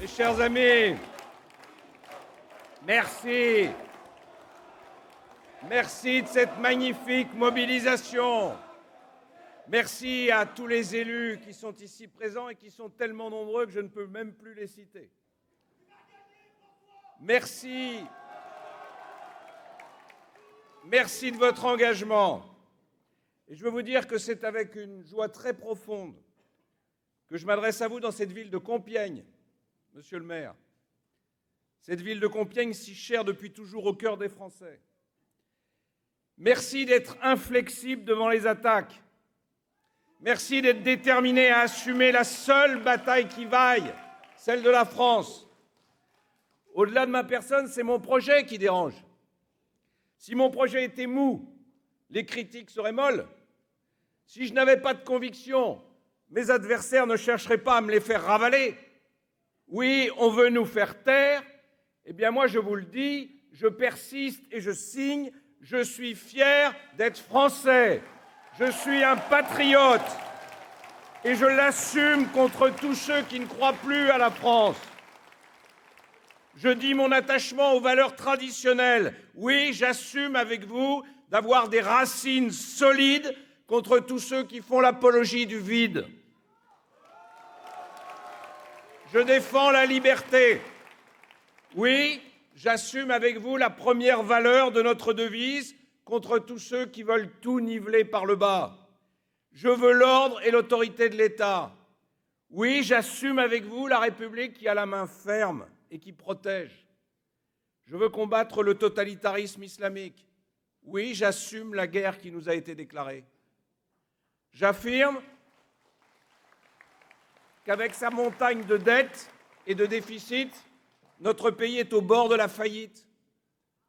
Mes chers amis, merci. Merci de cette magnifique mobilisation. Merci à tous les élus qui sont ici présents et qui sont tellement nombreux que je ne peux même plus les citer. Merci. Merci de votre engagement. Et je veux vous dire que c'est avec une joie très profonde que je m'adresse à vous dans cette ville de Compiègne, monsieur le maire. Cette ville de Compiègne si chère depuis toujours au cœur des Français. Merci d'être inflexible devant les attaques. Merci d'être déterminé à assumer la seule bataille qui vaille, celle de la France. Au-delà de ma personne, c'est mon projet qui dérange. Si mon projet était mou, les critiques seraient molles. Si je n'avais pas de conviction, mes adversaires ne chercheraient pas à me les faire ravaler. Oui, on veut nous faire taire. Eh bien moi, je vous le dis, je persiste et je signe. Je suis fier d'être français. Je suis un patriote. Et je l'assume contre tous ceux qui ne croient plus à la France. Je dis mon attachement aux valeurs traditionnelles. Oui, j'assume avec vous d'avoir des racines solides contre tous ceux qui font l'apologie du vide. Je défends la liberté. Oui, j'assume avec vous la première valeur de notre devise contre tous ceux qui veulent tout niveler par le bas. Je veux l'ordre et l'autorité de l'État. Oui, j'assume avec vous la République qui a la main ferme et qui protège. Je veux combattre le totalitarisme islamique. Oui, j'assume la guerre qui nous a été déclarée. J'affirme qu'avec sa montagne de dettes et de déficits, notre pays est au bord de la faillite.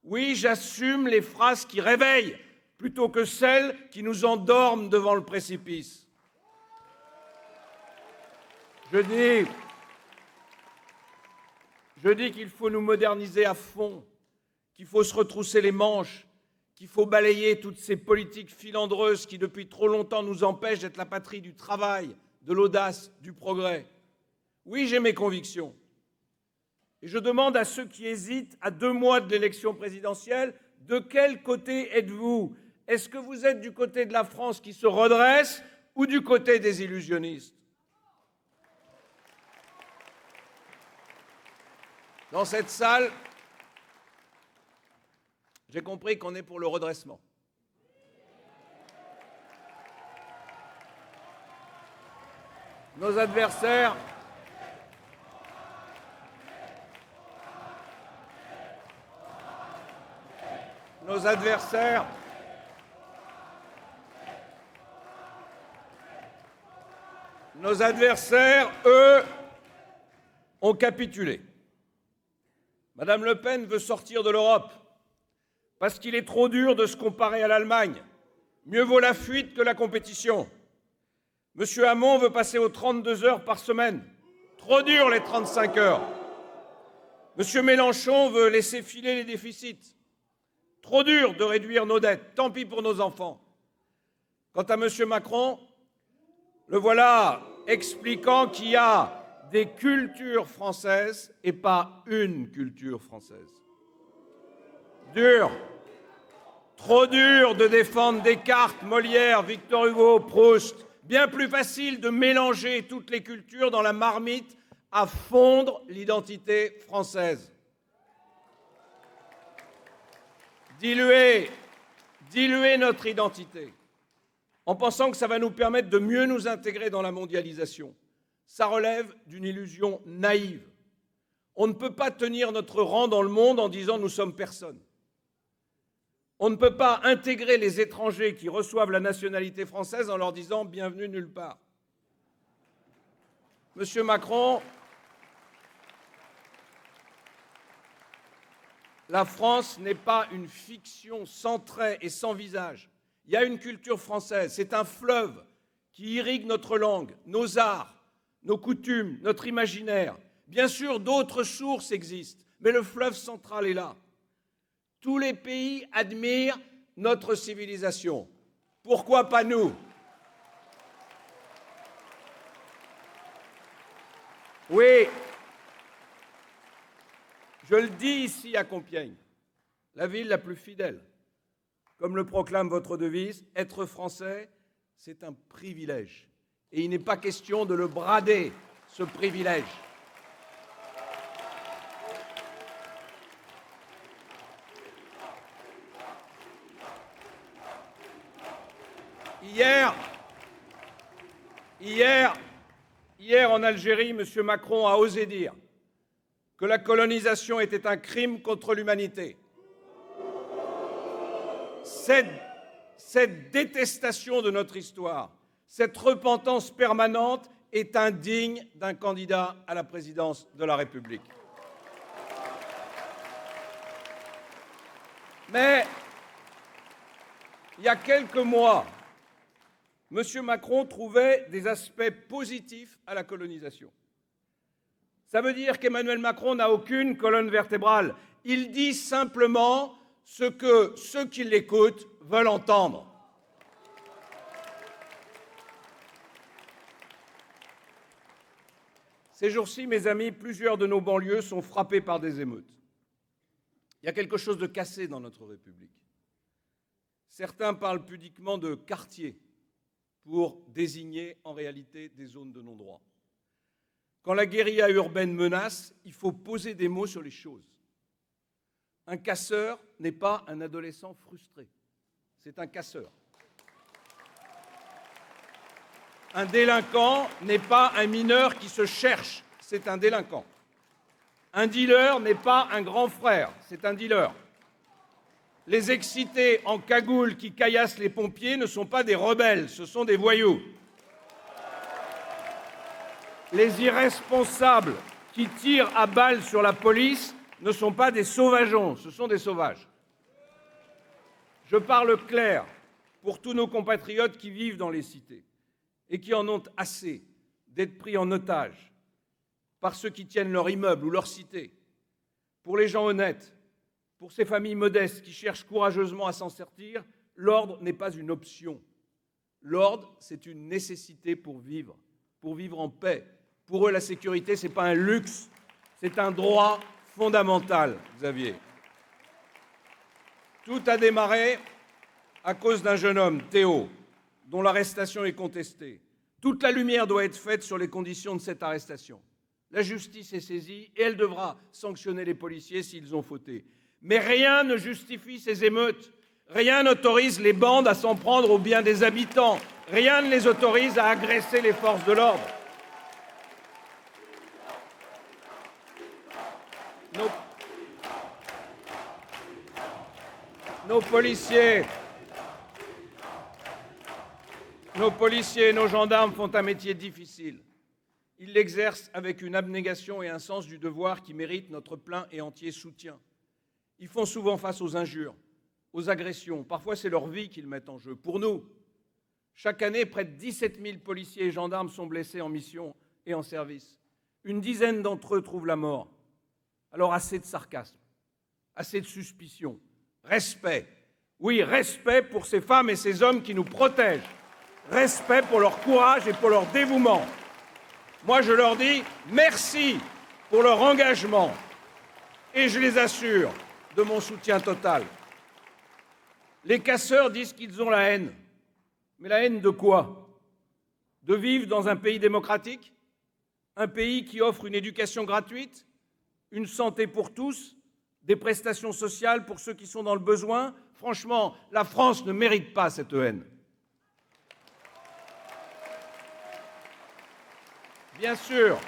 Oui, j'assume les phrases qui réveillent plutôt que celles qui nous endorment devant le précipice. Je dis qu'il faut nous moderniser à fond, qu'il faut se retrousser les manches, qu'il faut balayer toutes ces politiques filandreuses qui, depuis trop longtemps, nous empêchent d'être la patrie du travail, de l'audace, du progrès. Oui, j'ai mes convictions. Et je demande à ceux qui hésitent, à 2 mois de l'élection présidentielle, de quel côté êtes-vous? Est-ce que vous êtes du côté de la France qui se redresse ou du côté des illusionnistes? Dans cette salle, j'ai compris qu'on est pour le redressement. Nos adversaires eux, ont capitulé. Madame Le Pen veut sortir de l'Europe parce qu'il est trop dur de se comparer à l'Allemagne. Mieux vaut la fuite que la compétition. Monsieur Hamon veut passer aux 32 heures par semaine. Trop dur les 35 heures. Monsieur Mélenchon veut laisser filer les déficits. Trop dur de réduire nos dettes. Tant pis pour nos enfants. Quant à monsieur Macron, le voilà expliquant qu'il y a des cultures françaises et pas une culture française. Dur. Trop dur de défendre Descartes, Molière, Victor Hugo, Proust. Bien plus facile de mélanger toutes les cultures dans la marmite à fondre l'identité française. Diluer notre identité en pensant que ça va nous permettre de mieux nous intégrer dans la mondialisation. Ça relève d'une illusion naïve. On ne peut pas tenir notre rang dans le monde en disant « nous sommes personne ». On ne peut pas intégrer les étrangers qui reçoivent la nationalité française en leur disant « bienvenue nulle part ». Monsieur Macron, la France n'est pas une fiction sans trait et sans visage. Il y a une culture française, c'est un fleuve qui irrigue notre langue, nos arts, nos coutumes, notre imaginaire. Bien sûr, d'autres sources existent, mais le fleuve central est là. Tous les pays admirent notre civilisation. Pourquoi pas nous? Oui, Je le dis ici à Compiègne, la ville la plus fidèle. Comme le proclame votre devise, être français, c'est un privilège. Et il n'est pas question de le brader, ce privilège. Hier, en Algérie, M. Macron a osé dire que la colonisation était un crime contre l'humanité. Cette détestation de notre histoire, cette repentance permanente est indigne d'un candidat à la présidence de la République. Mais il y a quelques mois, M. Macron trouvait des aspects positifs à la colonisation. Ça veut dire qu'Emmanuel Macron n'a aucune colonne vertébrale. Il dit simplement ce que ceux qui l'écoutent veulent entendre. Ces jours-ci, mes amis, plusieurs de nos banlieues sont frappées par des émeutes. Il y a quelque chose de cassé dans notre République. Certains parlent pudiquement de quartier pour désigner en réalité des zones de non-droit. Quand la guérilla urbaine menace, il faut poser des mots sur les choses. Un casseur n'est pas un adolescent frustré, c'est un casseur. Un délinquant n'est pas un mineur qui se cherche, c'est un délinquant. Un dealer n'est pas un grand frère, c'est un dealer. Les excités en cagoule qui caillassent les pompiers ne sont pas des rebelles, ce sont des voyous. Les irresponsables qui tirent à balles sur la police ne sont pas des sauvageons, ce sont des sauvages. Je parle clair pour tous nos compatriotes qui vivent dans les cités et qui en ont assez d'être pris en otage par ceux qui tiennent leur immeuble ou leur cité. Pour les gens honnêtes, pour ces familles modestes qui cherchent courageusement à s'en sortir, l'ordre n'est pas une option. L'ordre, c'est une nécessité pour vivre en paix. Pour eux, la sécurité, ce n'est pas un luxe, c'est un droit fondamental, Xavier. Tout a démarré à cause d'un jeune homme, Théo, dont l'arrestation est contestée. Toute la lumière doit être faite sur les conditions de cette arrestation. La justice est saisie et elle devra sanctionner les policiers s'ils ont fauté. Mais rien ne justifie ces émeutes. Rien n'autorise les bandes à s'en prendre aux biens des habitants. Rien ne les autorise à agresser les forces de l'ordre. Nos policiers et nos gendarmes font un métier difficile. Ils l'exercent avec une abnégation et un sens du devoir qui méritent notre plein et entier soutien. Ils font souvent face aux injures, aux agressions. Parfois, c'est leur vie qu'ils mettent en jeu. Pour nous, chaque année, près de 17 000 policiers et gendarmes sont blessés en mission et en service. Une dizaine d'entre eux trouvent la mort. Alors, assez de sarcasme, assez de suspicion. Respect. Oui, respect pour ces femmes et ces hommes qui nous protègent. Respect pour leur courage et pour leur dévouement. Moi, je leur dis merci pour leur engagement et je les assure de mon soutien total. Les casseurs disent qu'ils ont la haine. Mais la haine de quoi? De vivre dans un pays démocratique? Un pays qui offre une éducation gratuite, une santé pour tous, des prestations sociales pour ceux qui sont dans le besoin? Franchement, la France ne mérite pas cette haine. Bien sûr,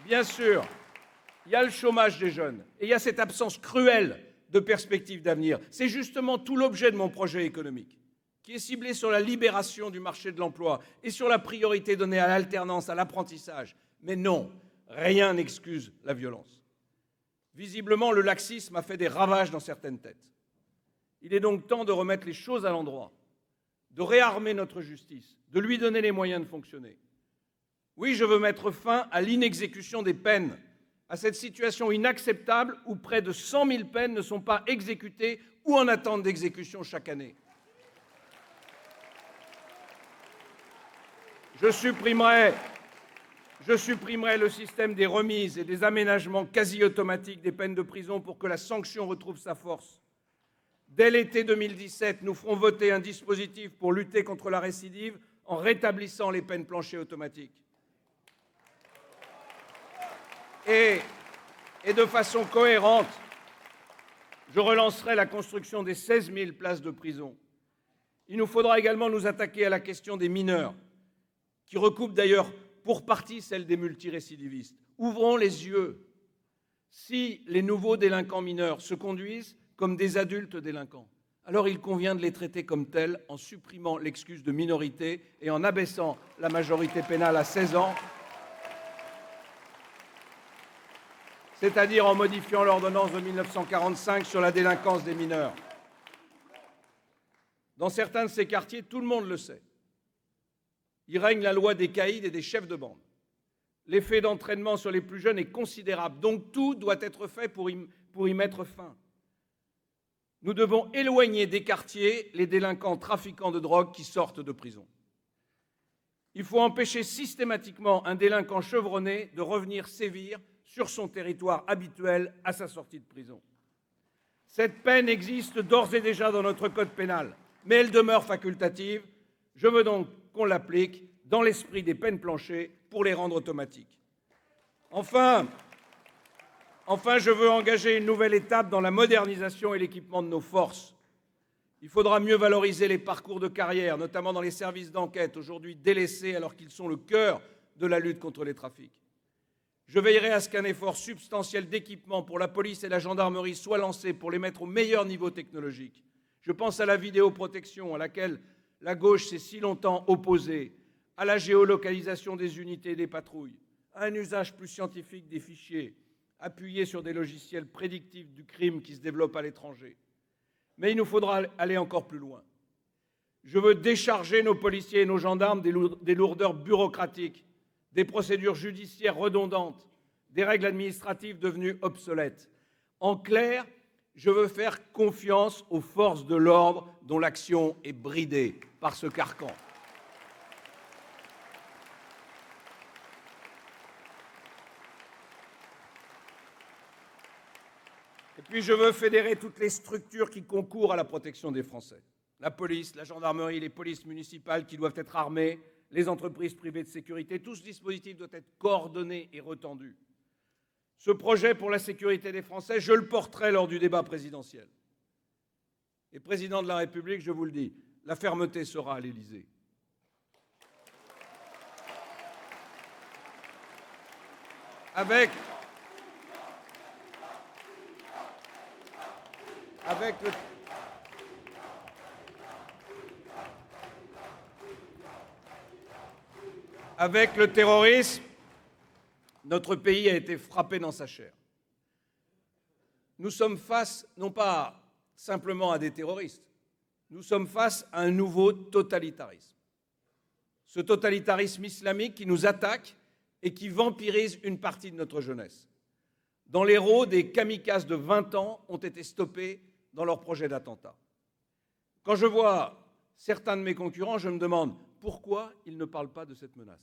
il y a le chômage des jeunes et il y a cette absence cruelle de perspectives d'avenir. C'est justement tout l'objet de mon projet économique, qui est ciblé sur la libération du marché de l'emploi et sur la priorité donnée à l'alternance, à l'apprentissage. Mais non, rien n'excuse la violence. Visiblement, le laxisme a fait des ravages dans certaines têtes. Il est donc temps de remettre les choses à l'endroit, de réarmer notre justice, de lui donner les moyens de fonctionner. Oui, je veux mettre fin à l'inexécution des peines, à cette situation inacceptable où près de 100 000 peines ne sont pas exécutées ou en attente d'exécution chaque année. Je supprimerai Je supprimerai le système des remises et des aménagements quasi automatiques des peines de prison pour que la sanction retrouve sa force. Dès l'été 2017, nous ferons voter un dispositif pour lutter contre la récidive en rétablissant les peines planchers automatiques. Et de façon cohérente, je relancerai la construction des 16 000 places de prison. Il nous faudra également nous attaquer à la question des mineurs, qui recoupe d'ailleurs pour partie celle des multirécidivistes. Ouvrons les yeux. Si les nouveaux délinquants mineurs se conduisent comme des adultes délinquants, alors il convient de les traiter comme tels en supprimant l'excuse de minorité et en abaissant la majorité pénale à 16 ans, c'est-à-dire en modifiant l'ordonnance de 1945 sur la délinquance des mineurs. Dans certains de ces quartiers, tout le monde le sait, il règne la loi des caïds et des chefs de bande. L'effet d'entraînement sur les plus jeunes est considérable, donc tout doit être fait pour y mettre fin. Nous devons éloigner des quartiers les délinquants trafiquants de drogue qui sortent de prison. Il faut empêcher systématiquement un délinquant chevronné de revenir sévir sur son territoire habituel à sa sortie de prison. Cette peine existe d'ores et déjà dans notre code pénal, mais elle demeure facultative. Je veux donc qu'on l'applique dans l'esprit des peines planchers pour les rendre automatiques. Enfin, je veux engager une nouvelle étape dans la modernisation et l'équipement de nos forces. Il faudra mieux valoriser les parcours de carrière, notamment dans les services d'enquête, aujourd'hui délaissés alors qu'ils sont le cœur de la lutte contre les trafics. Je veillerai à ce qu'un effort substantiel d'équipement pour la police et la gendarmerie soit lancé pour les mettre au meilleur niveau technologique. Je pense à la vidéoprotection, à laquelle la gauche s'est si longtemps opposée, à la géolocalisation des unités et des patrouilles, à un usage plus scientifique des fichiers, appuyé sur des logiciels prédictifs du crime qui se développent à l'étranger. Mais il nous faudra aller encore plus loin. Je veux décharger nos policiers et nos gendarmes des lourdeurs bureaucratiques, des procédures judiciaires redondantes, des règles administratives devenues obsolètes. En clair, je veux faire confiance aux forces de l'ordre dont l'action est bridée par ce carcan. Et puis je veux fédérer toutes les structures qui concourent à la protection des Français. La police, la gendarmerie, les polices municipales qui doivent être armées, les entreprises privées de sécurité, tout ce dispositif doit être coordonné et retendu. Ce projet pour la sécurité des Français, je le porterai lors du débat présidentiel. Et président de la République, je vous le dis, la fermeté sera à l'Élysée. Avec le terrorisme, notre pays a été frappé dans sa chair. Nous sommes face, non pas simplement à des terroristes, nous sommes face à un nouveau totalitarisme. Ce totalitarisme islamique qui nous attaque et qui vampirise une partie de notre jeunesse. Dans l'Hérault, des kamikazes de 20 ans ont été stoppés dans leur projet d'attentat. Quand je vois certains de mes concurrents, je me demande pourquoi ils ne parlent pas de cette menace.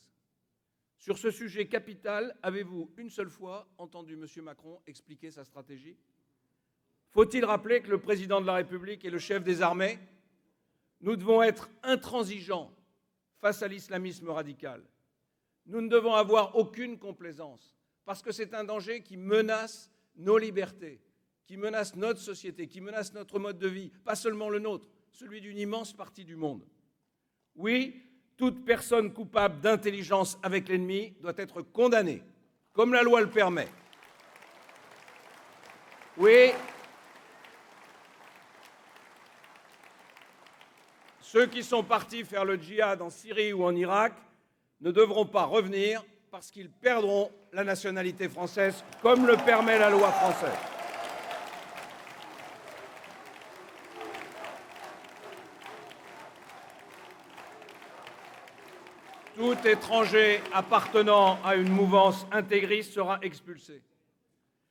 Sur ce sujet capital, avez-vous une seule fois entendu M. Macron expliquer sa stratégie? Faut-il rappeler que le président de la République est le chef des armées? Nous devons être intransigeants face à l'islamisme radical. Nous ne devons avoir aucune complaisance, parce que c'est un danger qui menace nos libertés, qui menace notre société, qui menace notre mode de vie, pas seulement le nôtre, celui d'une immense partie du monde. Oui, toute personne coupable d'intelligence avec l'ennemi doit être condamnée, comme la loi le permet. Oui, ceux qui sont partis faire le djihad en Syrie ou en Irak ne devront pas revenir parce qu'ils perdront la nationalité française, comme le permet la loi française. Tout étranger appartenant à une mouvance intégriste sera expulsé.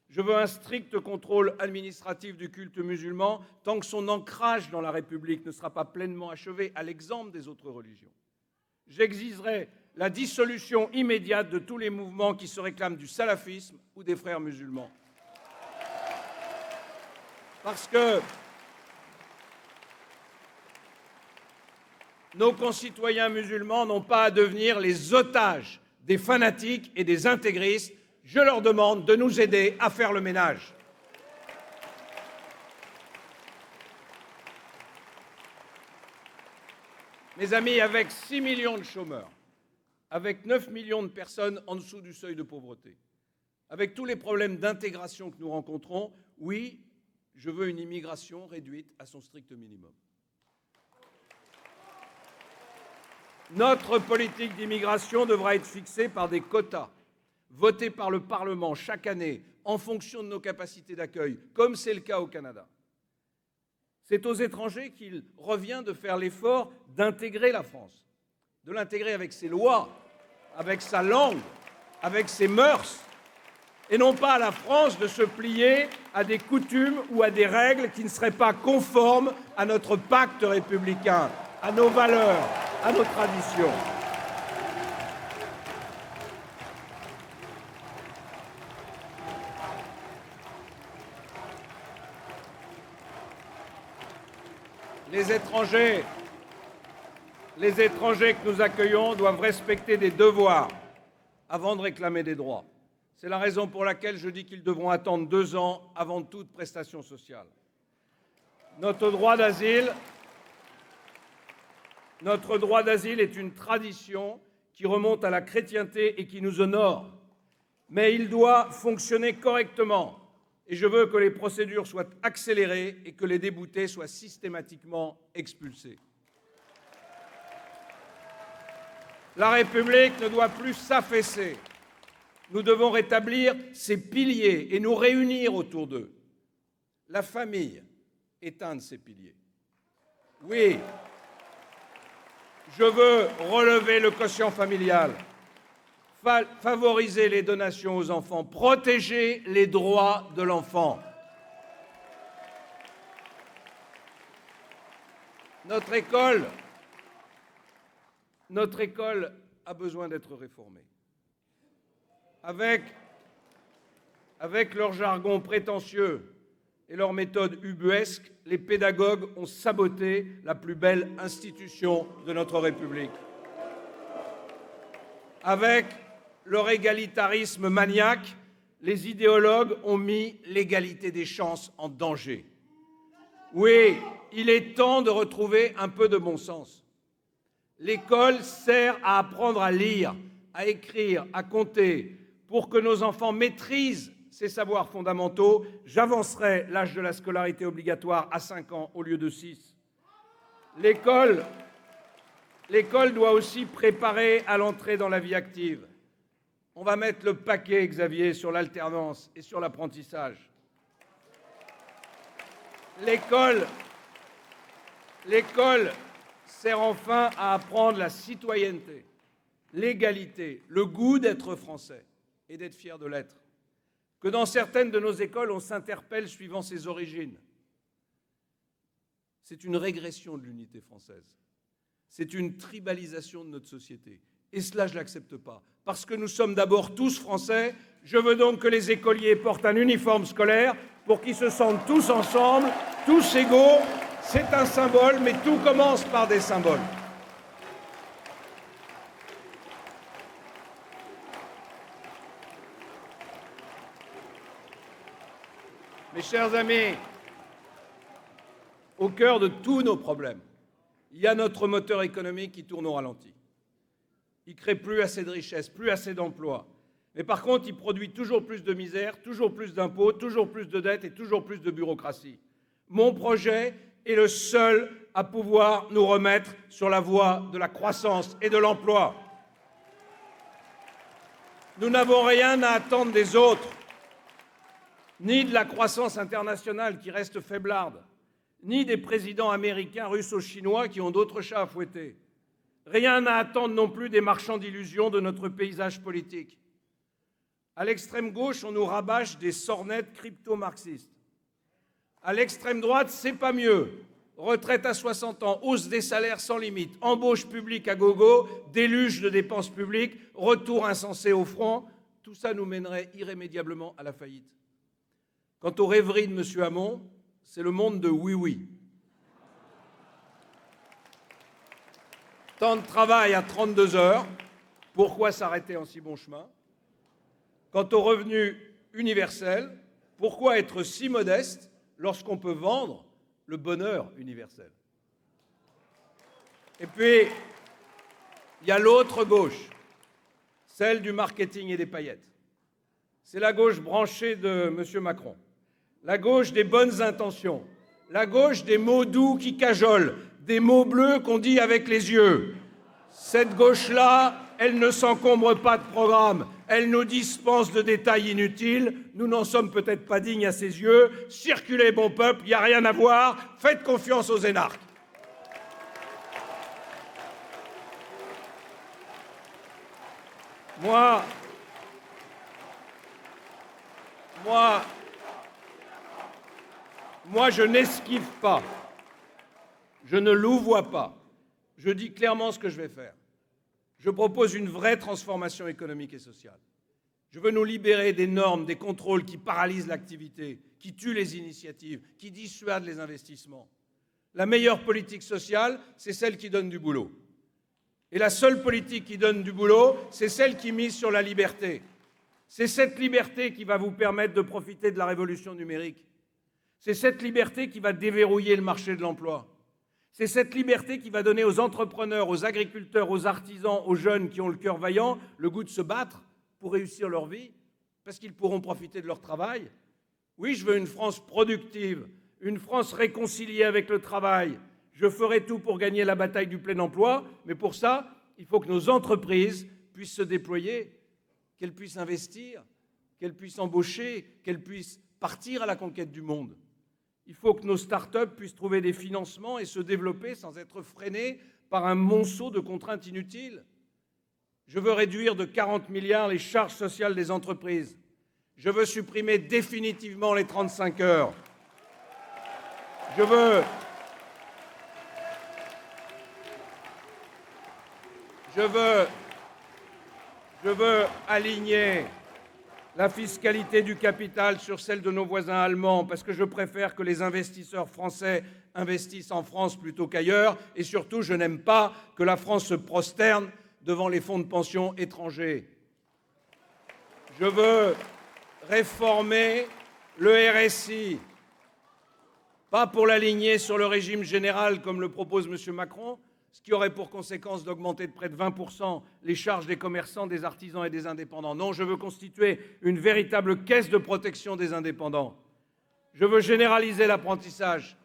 Je veux un strict contrôle administratif du culte musulman tant que son ancrage dans la République ne sera pas pleinement achevé, à l'exemple des autres religions. J'exigerai la dissolution immédiate de tous les mouvements qui se réclament du salafisme ou des frères musulmans. Parce que nos concitoyens musulmans n'ont pas à devenir les otages des fanatiques et des intégristes. Je leur demande de nous aider à faire le ménage. Mes amis, avec 6 millions de chômeurs, avec 9 millions de personnes en dessous du seuil de pauvreté, avec tous les problèmes d'intégration que nous rencontrons, oui, je veux une immigration réduite à son strict minimum. Notre politique d'immigration devra être fixée par des quotas, votés par le Parlement chaque année en fonction de nos capacités d'accueil, comme c'est le cas au Canada. C'est aux étrangers qu'il revient de faire l'effort d'intégrer la France, de l'intégrer avec ses lois, avec sa langue, avec ses mœurs, et non pas à la France de se plier à des coutumes ou à des règles qui ne seraient pas conformes à notre pacte républicain, à nos valeurs, à nos traditions. Les étrangers que nous accueillons doivent respecter des devoirs avant de réclamer des droits. C'est la raison pour laquelle je dis qu'ils devront attendre 2 ans avant toute prestation sociale. Notre droit d'asile est une tradition qui remonte à la chrétienté et qui nous honore. Mais il doit fonctionner correctement. Et je veux que les procédures soient accélérées et que les déboutés soient systématiquement expulsés. La République ne doit plus s'affaisser. Nous devons rétablir ses piliers et nous réunir autour d'eux. La famille est un de ces piliers. Oui, je veux relever le quotient familial, favoriser les donations aux enfants, protéger les droits de l'enfant. Notre école a besoin d'être réformée. Avec leur jargon prétentieux et leur méthode ubuesque, les pédagogues ont saboté la plus belle institution de notre République. Avec leur égalitarisme maniaque, les idéologues ont mis l'égalité des chances en danger. Oui, il est temps de retrouver un peu de bon sens. L'école sert à apprendre à lire, à écrire, à compter. Pour que nos enfants maîtrisent ces savoirs fondamentaux, j'avancerai l'âge de la scolarité obligatoire à 5 ans au lieu de 6. L'école doit aussi préparer à l'entrée dans la vie active. On va mettre le paquet, Xavier, sur l'alternance et sur l'apprentissage. L'école sert enfin à apprendre la citoyenneté, l'égalité, le goût d'être français et d'être fier de l'être. Que dans certaines de nos écoles, on s'interpelle suivant ses origines. C'est une régression de l'unité française. C'est une tribalisation de notre société. Et cela, je ne l'accepte pas. Parce que nous sommes d'abord tous français, je veux donc que les écoliers portent un uniforme scolaire pour qu'ils se sentent tous ensemble, tous égaux. C'est un symbole, mais tout commence par des symboles. Mes chers amis, au cœur de tous nos problèmes, il y a notre moteur économique qui tourne au ralenti. Il ne crée plus assez de richesses, plus assez d'emplois. Mais par contre, il produit toujours plus de misère, toujours plus d'impôts, toujours plus de dettes et toujours plus de bureaucratie. Mon projet est le seul à pouvoir nous remettre sur la voie de la croissance et de l'emploi. Nous n'avons rien à attendre des autres, ni de la croissance internationale qui reste faiblarde, ni des présidents américains, russes ou chinois qui ont d'autres chats à fouetter. Rien à attendre non plus des marchands d'illusions de notre paysage politique. À l'extrême gauche, on nous rabâche des sornettes crypto-marxistes. À l'extrême droite, c'est pas mieux. retraite à 60 ans, hausse des salaires sans limite, embauche publique à gogo, déluge de dépenses publiques, retour insensé au front, tout ça nous mènerait irrémédiablement à la faillite. Quant aux rêveries de M. Hamon, c'est le monde de oui-oui. Temps de travail à 32 heures, pourquoi s'arrêter en si bon chemin? Quant au revenu universel, pourquoi être si modeste lorsqu'on peut vendre le bonheur universel? Et puis, il y a l'autre gauche, celle du marketing et des paillettes. C'est la gauche branchée de M. Macron, la gauche des bonnes intentions, la gauche des mots doux qui cajolent, des mots bleus qu'on dit avec les yeux. Cette gauche-là, elle ne s'encombre pas de programme, elle nous dispense de détails inutiles, nous n'en sommes peut-être pas dignes à ses yeux. Circulez, bon peuple, il n'y a rien à voir, faites confiance aux énarques. Moi, je n'esquive pas, je ne louvoie pas, je dis clairement ce que je vais faire. Je propose une vraie transformation économique et sociale. Je veux nous libérer des normes, des contrôles qui paralysent l'activité, qui tuent les initiatives, qui dissuadent les investissements. La meilleure politique sociale, c'est celle qui donne du boulot. Et la seule politique qui donne du boulot, c'est celle qui mise sur la liberté. C'est cette liberté qui va vous permettre de profiter de la révolution numérique. C'est cette liberté qui va déverrouiller le marché de l'emploi. C'est cette liberté qui va donner aux entrepreneurs, aux agriculteurs, aux artisans, aux jeunes qui ont le cœur vaillant, le goût de se battre pour réussir leur vie, parce qu'ils pourront profiter de leur travail. Oui, je veux une France productive, une France réconciliée avec le travail. Je ferai tout pour gagner la bataille du plein emploi, mais pour ça, il faut que nos entreprises puissent se déployer, qu'elles puissent investir, qu'elles puissent embaucher, qu'elles puissent partir à la conquête du monde. Il faut que nos start-up puissent trouver des financements et se développer sans être freinées par un monceau de contraintes inutiles. Je veux réduire de 40 milliards les charges sociales des entreprises. Je veux supprimer définitivement les 35 heures. Je veux aligner la fiscalité du capital sur celle de nos voisins allemands, parce que je préfère que les investisseurs français investissent en France plutôt qu'ailleurs, et surtout, je n'aime pas que la France se prosterne devant les fonds de pension étrangers. Je veux réformer le RSI, pas pour l'aligner sur le régime général comme le propose M. Macron, ce qui aurait pour conséquence d'augmenter de près de 20% les charges des commerçants, des artisans et des indépendants. Non, je veux constituer une véritable caisse de protection des indépendants. Je veux généraliser l'apprentissage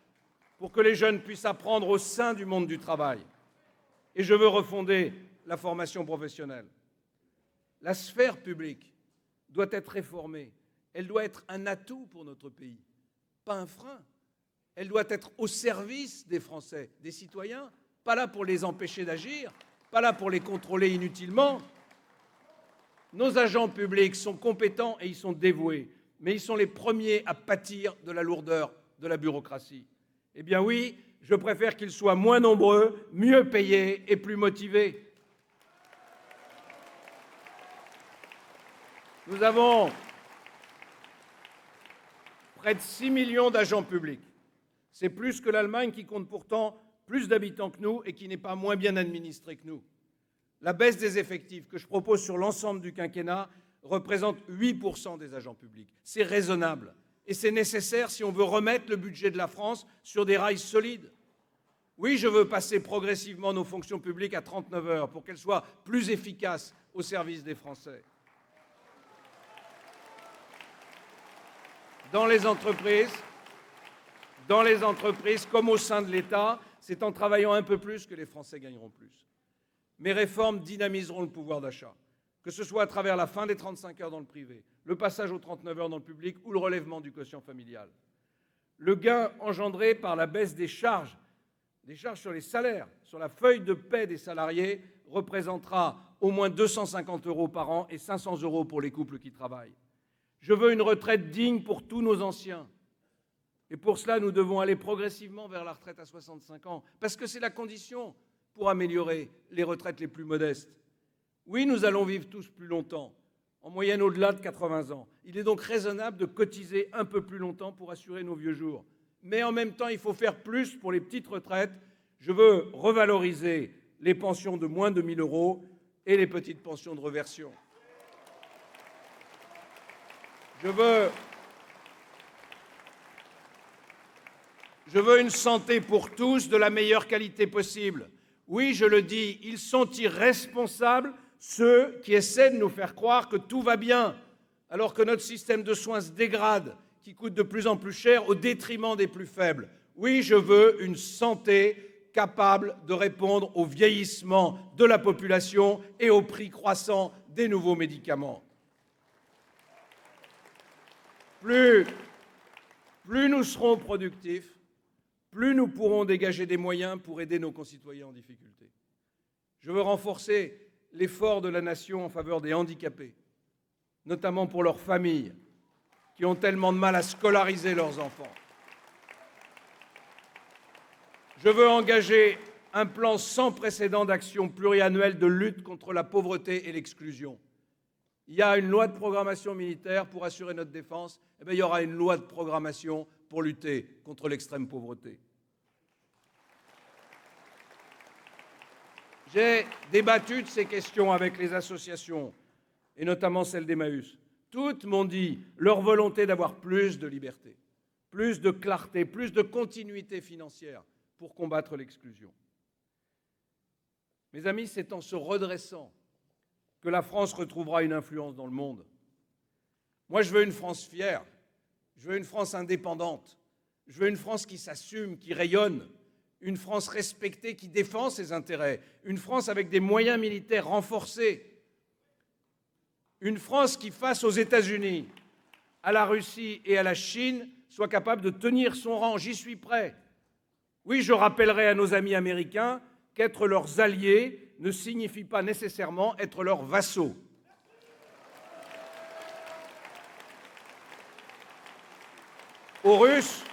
pour que les jeunes puissent apprendre au sein du monde du travail. Et je veux refonder la formation professionnelle. La sphère publique doit être réformée. Elle doit être un atout pour notre pays, pas un frein. Elle doit être au service des Français, des citoyens, pas là pour les empêcher d'agir, pas là pour les contrôler inutilement. Nos agents publics sont compétents et ils sont dévoués, mais ils sont les premiers à pâtir de la lourdeur de la bureaucratie. Eh bien oui, je préfère qu'ils soient moins nombreux, mieux payés et plus motivés. Nous avons près de 6 millions d'agents publics. C'est plus que l'Allemagne qui compte pourtant plus d'habitants que nous et qui n'est pas moins bien administrée que nous. La baisse des effectifs que je propose sur l'ensemble du quinquennat représente 8% des agents publics. C'est raisonnable et c'est nécessaire si on veut remettre le budget de la France sur des rails solides. Oui, je veux passer progressivement nos fonctions publiques à 39 heures pour qu'elles soient plus efficaces au service des Français. Dans les entreprises comme au sein de l'État, c'est en travaillant un peu plus que les Français gagneront plus. Mes réformes dynamiseront le pouvoir d'achat, que ce soit à travers la fin des 35 heures dans le privé, le passage aux 39 heures dans le public ou le relèvement du quotient familial. Le gain engendré par la baisse des charges sur les salaires, sur la feuille de paie des salariés, représentera au moins 250 € par an et 500 € pour les couples qui travaillent. Je veux une retraite digne pour tous nos anciens. Et pour cela, nous devons aller progressivement vers la retraite à 65 ans, parce que c'est la condition pour améliorer les retraites les plus modestes. Oui, nous allons vivre tous plus longtemps, en moyenne au-delà de 80 ans. Il est donc raisonnable de cotiser un peu plus longtemps pour assurer nos vieux jours. Mais en même temps, il faut faire plus pour les petites retraites. Je veux revaloriser les pensions de moins de 1 000 € et les petites pensions de réversion. Je veux une santé pour tous de la meilleure qualité possible. Oui, je le dis, ils sont irresponsables, ceux qui essaient de nous faire croire que tout va bien, alors que notre système de soins se dégrade, qui coûte de plus en plus cher au détriment des plus faibles. Oui, je veux une santé capable de répondre au vieillissement de la population et au prix croissant des nouveaux médicaments. Plus nous serons productifs, plus nous pourrons dégager des moyens pour aider nos concitoyens en difficulté. Je veux renforcer l'effort de la nation en faveur des handicapés, notamment pour leurs familles, qui ont tellement de mal à scolariser leurs enfants. Je veux engager un plan sans précédent d'action pluriannuelle de lutte contre la pauvreté et l'exclusion. Il y a une loi de programmation militaire pour assurer notre défense, eh bien, il y aura une loi de programmation pour lutter contre l'extrême pauvreté. J'ai débattu de ces questions avec les associations, et notamment celle d'Emmaüs. Toutes m'ont dit leur volonté d'avoir plus de liberté, plus de clarté, plus de continuité financière pour combattre l'exclusion. Mes amis, c'est en se redressant que la France retrouvera une influence dans le monde. Moi, je veux une France fière, je veux une France indépendante, je veux une France qui s'assume, qui rayonne, une France respectée qui défend ses intérêts, une France avec des moyens militaires renforcés, une France qui, face aux États-Unis, à la Russie et à la Chine, soit capable de tenir son rang. J'y suis prêt. Oui, je rappellerai à nos amis américains qu'être leurs alliés ne signifie pas nécessairement être leurs vassaux. Aux Russes,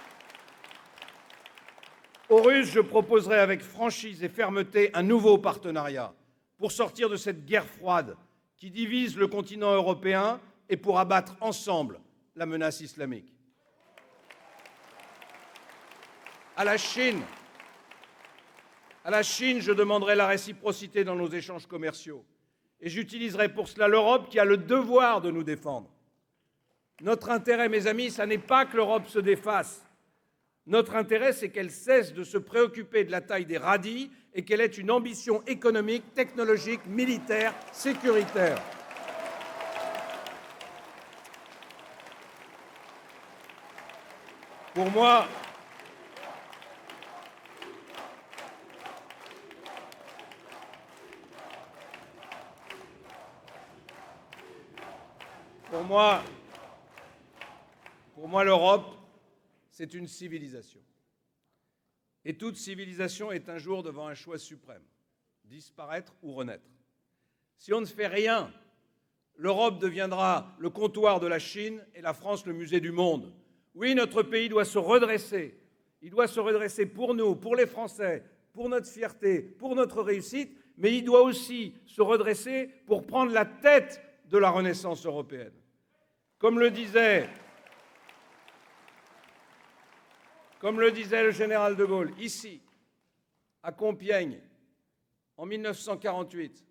je proposerai avec franchise et fermeté un nouveau partenariat pour sortir de cette guerre froide qui divise le continent européen et pour abattre ensemble la menace islamique. À la Chine, je demanderai la réciprocité dans nos échanges commerciaux et j'utiliserai pour cela l'Europe qui a le devoir de nous défendre. Notre intérêt, mes amis, ce n'est pas que l'Europe se défasse. Notre intérêt, c'est qu'elle cesse de se préoccuper de la taille des radis et qu'elle ait une ambition économique, technologique, militaire, sécuritaire. Pour moi, l'Europe, c'est une civilisation. Et toute civilisation est un jour devant un choix suprême, disparaître ou renaître. Si on ne fait rien, l'Europe deviendra le comptoir de la Chine et la France le musée du monde. Oui, notre pays doit se redresser. Il doit se redresser pour nous, pour les Français, pour notre fierté, pour notre réussite, mais il doit aussi se redresser pour prendre la tête de la renaissance européenne. Comme le disait le général de Gaulle, ici, à Compiègne, en 1948,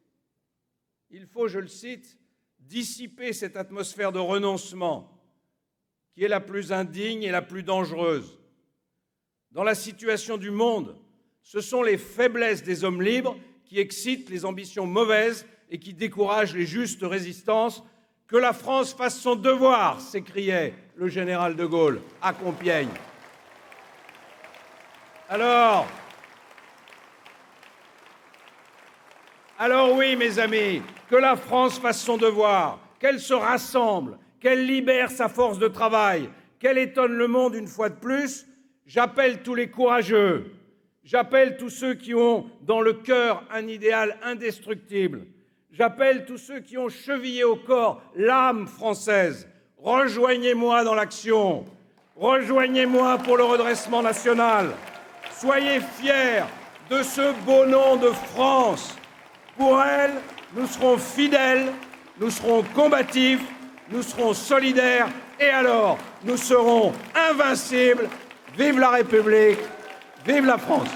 il faut, je le cite, dissiper cette atmosphère de renoncement qui est la plus indigne et la plus dangereuse. Dans la situation du monde, ce sont les faiblesses des hommes libres qui excitent les ambitions mauvaises et qui découragent les justes résistances. Que la France fasse son devoir, s'écriait le général de Gaulle à Compiègne. Alors oui, mes amis, que la France fasse son devoir, qu'elle se rassemble, qu'elle libère sa force de travail, qu'elle étonne le monde une fois de plus. J'appelle tous les courageux, j'appelle tous ceux qui ont dans le cœur un idéal indestructible, j'appelle tous ceux qui ont chevillé au corps l'âme française. Rejoignez-moi dans l'action. Rejoignez-moi pour le redressement national. Soyez fiers de ce beau nom de France. Pour elle, nous serons fidèles, nous serons combatifs, nous serons solidaires et alors nous serons invincibles. Vive la République, vive la France.